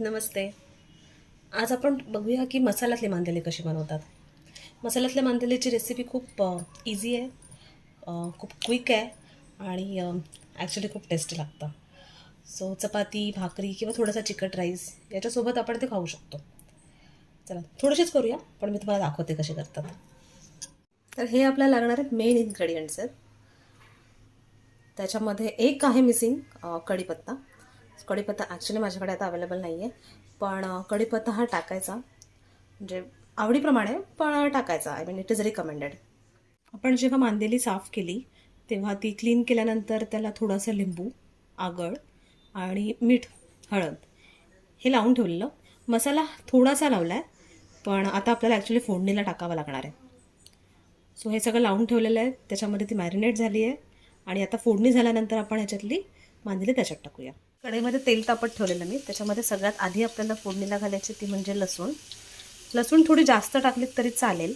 नमस्ते. आज आपण बघूया की मसाल्यातले मांदेली कशी बनवतात. मसाल्यातल्या मांदेलीची रेसिपी खूप इझी आहे, खूप क्विक आहे आणि ॲक्च्युली खूप टेस्टी लागतं. सो चपाती, भाकरी किंवा थोडासा चिकट राईस याच्यासोबत आपण ते खाऊ शकतो. चला थोडीशीच करूया, पण मी तुम्हाला दाखवते कसे करतात. तर हे आपल्याला लागणारे मेन इन्ग्रेडियंट्स आहेत. त्याच्यामध्ये एक आहे मिसिंग, कढीपत्ता. कढीपत्ता ॲक्च्युली माझ्याकडे आता अवेलेबल नाही आहे, पण कढीपत्ता हा टाकायचा, म्हणजे आवडीप्रमाणे पण टाकायचा. I mean it is recommended. आपण जेव्हा मांदेली साफ केली तेव्हा ती क्लीन केल्यानंतर त्याला थोडंसं लिंबू, आगळ आणि मीठ, हळद हे लावून ठेवलेलं. मसाला थोडासा लावला आहे, पण आता आपल्याला ॲक्च्युली फोडणीला टाकावं लागणार आहे. सो हे सगळं लावून ठेवलेलं आहे, त्याच्यामध्ये ती मॅरिनेट झाली आहे आणि आता फोडणी झाल्यानंतर आपण ह्याच्यातली मांदेली त्याच्यात टाकूया. कढईमध्ये तेल तापत ठेवलेलं मी, त्याच्यामध्ये सगळ्यात आधी आपल्याला फोडणीला घालायची ती म्हणजे लसूण. लसूण थोडी जास्त टाकलीत तरी चालेल,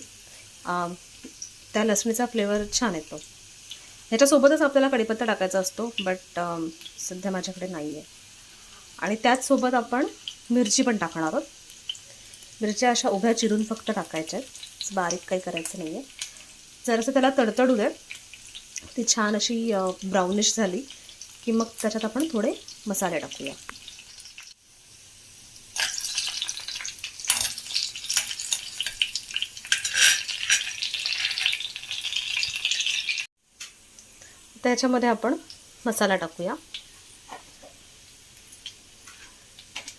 त्या लसणीचा फ्लेवर छान येतो. ह्याच्यासोबतच आपल्याला कढीपत्ता टाकायचा असतो, बट सध्या माझ्याकडे नाही आहे. आणि त्याचसोबत आपण मिरची पण टाकणार आहोत. मिरच्या अशा उभ्या चिरून फक्त टाकायच्या आहेत, बारीक काही करायचं नाही आहे. जरासं त्याला तडतडू दे, ती छान अशी ब्राउनिश झाली की मग त्याच्यात आपण थोडे मसाले टाकूया. त्याच्यामध्ये आपण मसाला टाकूया.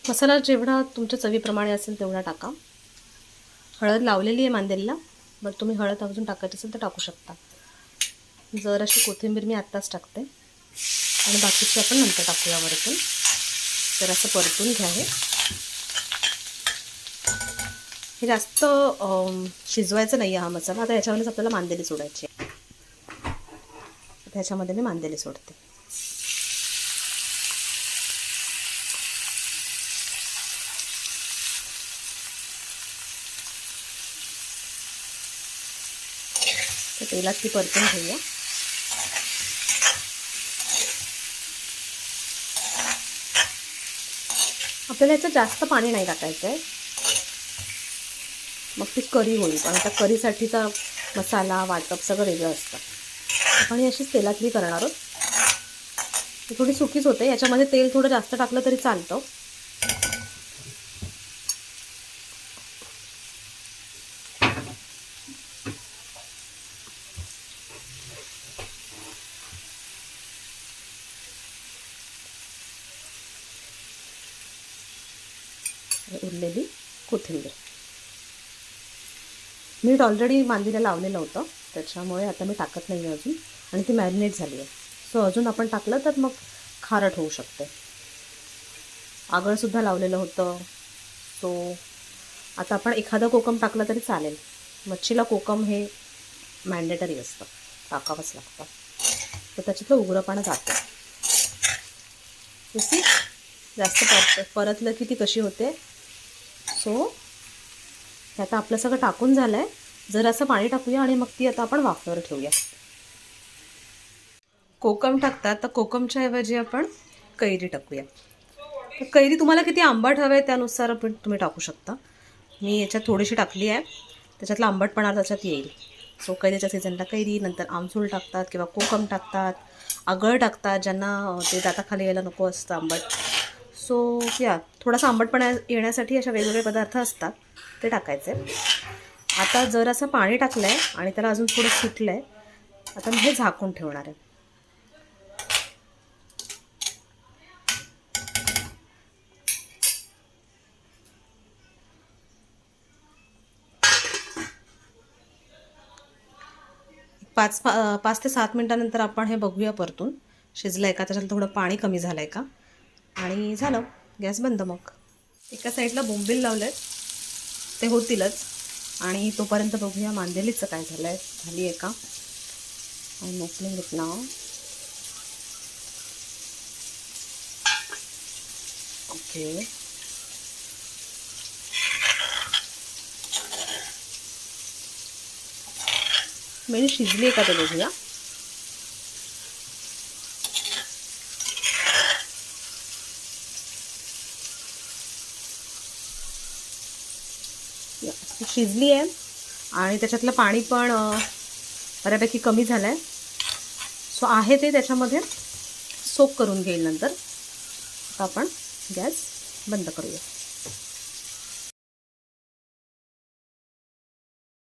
मसाला जेवढा तुमच्या चवीप्रमाणे असेल तेवढा टाका. हळद लावलेली आहे मांदेलीला, बट तुम्ही हळद अजून टाकायची असेल तर टाकू शकता. जर अशी कोथिंबीर मी आत्ताच टाकते आणि बाकीची आपण नंतर टाकूया वरतून. तर असं परतून घ्या. हे जास्त शिजवायचं नाही आहे हा मसाला. आता याच्यामध्येच आपल्याला मांदेली सोडायची आहे. त्याच्यामध्ये मी मांदेली सोडते. तर तेलात ती परतून घेऊया. आपल्याला याचं जास्त पाणी नाही टाकायचं आहे, मग ती करी होईल. पण त्या करीसाठीचा मसाला वाटप सगळं वेगळं असतं. आपण ही अशीच तेलातली करणार आहोत. ती थोडी सुकीच होते. याच्यामध्ये तेल थोडं जास्त टाकलं तरी चालतं. उरलेली कोथिंबीर. मीठ ऑलरेडी मांदीला लावलेलं होतं, त्याच्यामुळे आता मी टाकत नाही आहे अजून. आणि ती मॅरिनेट झाली आहे, सो अजून आपण टाकलं तर मग खारट होऊ शकते. आगळसुद्धा लावलेलं होतं, सो आता आपण एखादा कोकम टाकलं तरी चालेल. मच्छीला कोकम हे मॅन्डेटरी असतं, टाकावंच लागतं, तर त्याच्यातलं उग्रपणा जातं. तशी जास्त परतलं की ती कशी होते. सो आता आपलं सगळं टाकून झालं आहे. जर असं पाणी टाकूया आणि मग ती आता आपण वाफेवर ठेवूया. कोकम टाकतात तर कोकमच्या ऐवजी आपण कैरी टाकूया. तर कैरी तुम्हाला किती आंबट हवे त्यानुसार पण तुम्ही टाकू शकता. मी याच्यात थोडीशी टाकली आहे, त्याच्यातला आंबटपणा त्याच्यात येईल. सो कैरीच्या सीझनला कैरी, नंतर आमसूल टाकतात किंवा कोकम टाकतात, आगळ टाकतात ज्यांना ते दाताखाली यायला नको असतं आंबट. सो या थोडासा आंबटपणा येण्यासाठी अशा वेगवेगळे पदार्थ असतात, ते टाकायचे. आता जर असं पाणी टाकलं आहे आणि त्याला अजून थोडं सुटलं आहे, आता मी हे झाकून ठेवणार आहे. पाच ते 7 मिनटानंतर आपण हे बघूया परतून शिजलं आहे का, त्याच्यात थोडं पाणी कमी झालं आहे का, आणि झालं. गॅस बंद. मग एका साईडला बोंबील लावलं आहे, ते होतीलच. आणि तोपर्यंत बघूया मांदेलीचं काय झालं आहे, झाली आहे का. आणि ओपनिंग इट नाव. ओके, म्हणजे शिजली आहे का ते बघूया. शिजली आहे आणि त्याच्यातलं पाणी पण बऱ्यापैकी कमी झालं आहे. सो आहे ते त्याच्यामध्ये सोक करून घेईल नंतर. आता आपण गॅस बंद करूया.